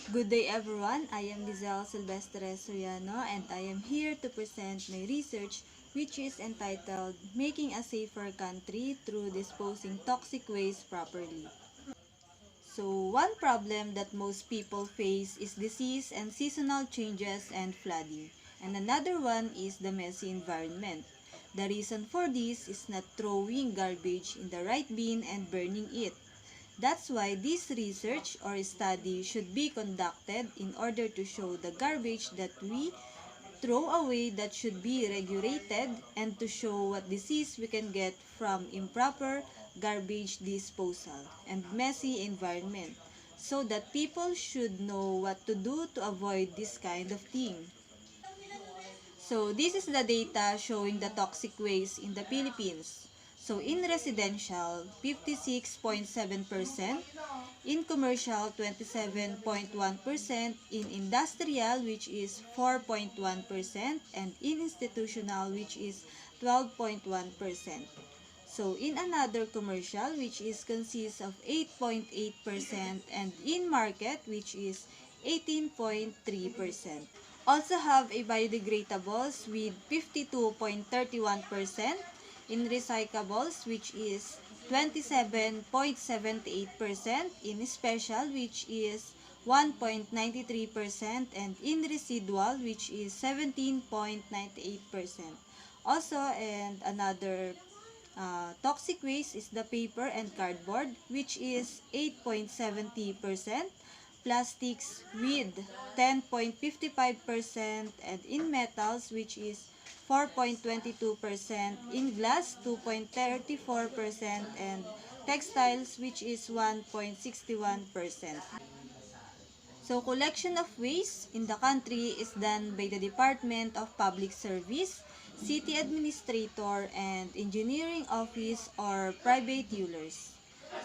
Good day everyone, I am Lizelle Silvestre Soriano and I am here to present my research which is entitled Making a Safer Country Through Disposing Toxic Waste Properly. So one problem that most people face is disease and seasonal changes and flooding. And another one is the messy environment. The reason for this is not throwing garbage in the right bin and burning it. That's why this research or study should be conducted in order to show the garbage that we throw away that should be regulated and to show what disease we can get from improper garbage disposal and messy environment so that people should know what to do to avoid this kind of thing. So this is the data showing the toxic waste in the Philippines. So in residential, 56.7%, in commercial, 27.1%, in industrial, which is 4.1%, and in institutional, which is 12.1%. So in another commercial, which is consists of 8.8%, and in market, which is 18.3%. Also have a biodegradables with 52.31%, in recyclables which is 27.78%, in special which is 1.93%, and in residual which is 17.98%. Also, and another toxic waste is the paper and cardboard which is 8.70%, plastics with 10.55%, and in metals which is 4.22%, in glass 2.34%, and textiles which is 1.61%. So collection of waste in the country is done by the Department of Public Service, City Administrator, and Engineering Office or private dealers.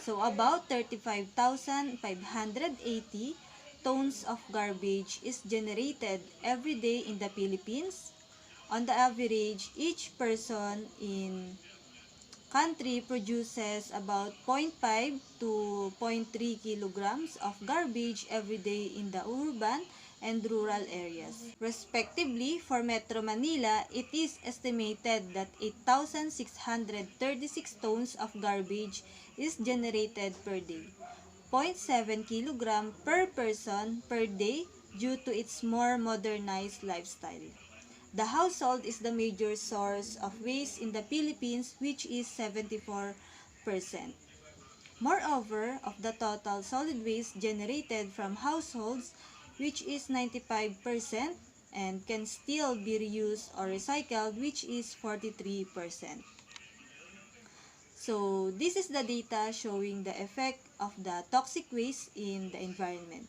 So about 35,580 tons of garbage is generated every day in the Philippines. On the average, each person in country produces about 0.5 to zero point 0.3 kilograms of garbage every day in the urban and rural areas. Respectively, for Metro Manila, it is estimated that 8,636 tons of garbage is generated per day, zero point 0.7 kilogram per person per day due to its more modernized lifestyle. The household is the major source of waste in the Philippines, which is 74%. Moreover, of the total solid waste generated from households, which is 95%, and can still be reused or recycled, which is 43%. So, this is the data showing the effect of the toxic waste in the environment.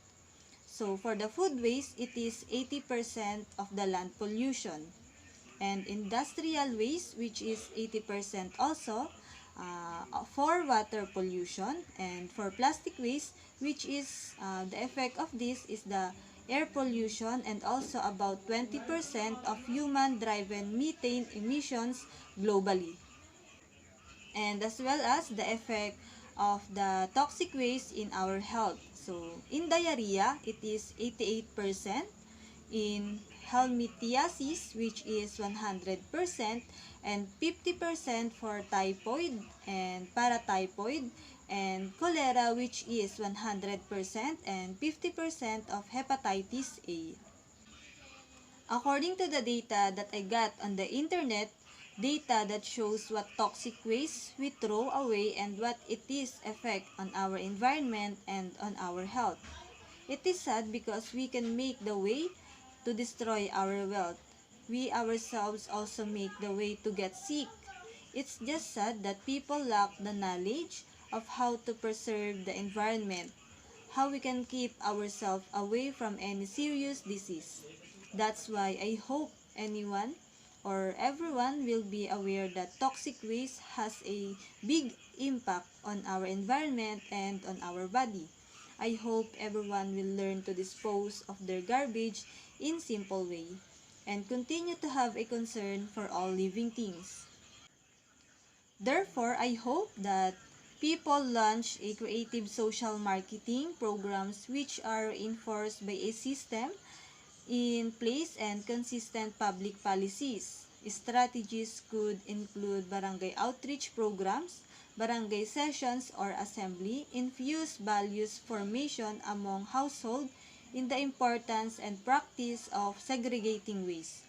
So, for the food waste, it is 80% of the land pollution. And industrial waste, which is 80% also, for water pollution. And for plastic waste, which is the effect of this is the air pollution and also about 20% of human-driven methane emissions globally. And as well as the effect of the toxic waste in our health. So, in diarrhea, it is 88%. In helmithiasis, which is 100%, and 50% for typhoid and paratyphoid, and cholera, which is 100%, and 50% of hepatitis A. According to the data that I got on the internet, data that shows what toxic waste we throw away and what it is effect on our environment and on our health. It is sad because we can make the way to destroy our wealth. We ourselves also make the way to get sick. It's just sad that people lack the knowledge of how to preserve the environment, how we can keep ourselves away from any serious disease. That's why I hope anyone or everyone will be aware that toxic waste has a big impact on our environment and on our body. I hope everyone will learn to dispose of their garbage in simple way and continue to have a concern for all living things. Therefore, I hope that People launch a creative social marketing programs which are enforced by a system in place and consistent public policies. Strategies could include barangay outreach programs, barangay sessions or assembly, infuse values formation among household in the importance and practice of segregating waste.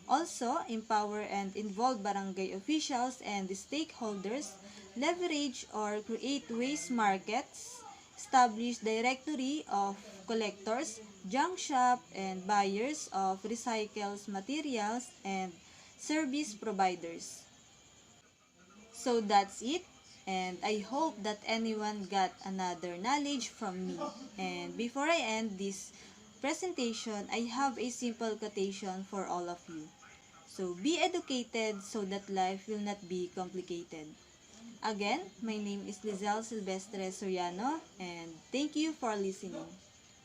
Also, empower and involve barangay officials and stakeholders, leverage or create waste markets, establish directory of collectors, junk shop, and buyers of recycled materials and service providers. So that's it. And I hope that anyone got another knowledge from me. And before I end this presentation, I have a simple quotation for all of you. So be educated so that life will not be complicated. Again, my name is Lizelle Silvestre Soriano and thank you for listening.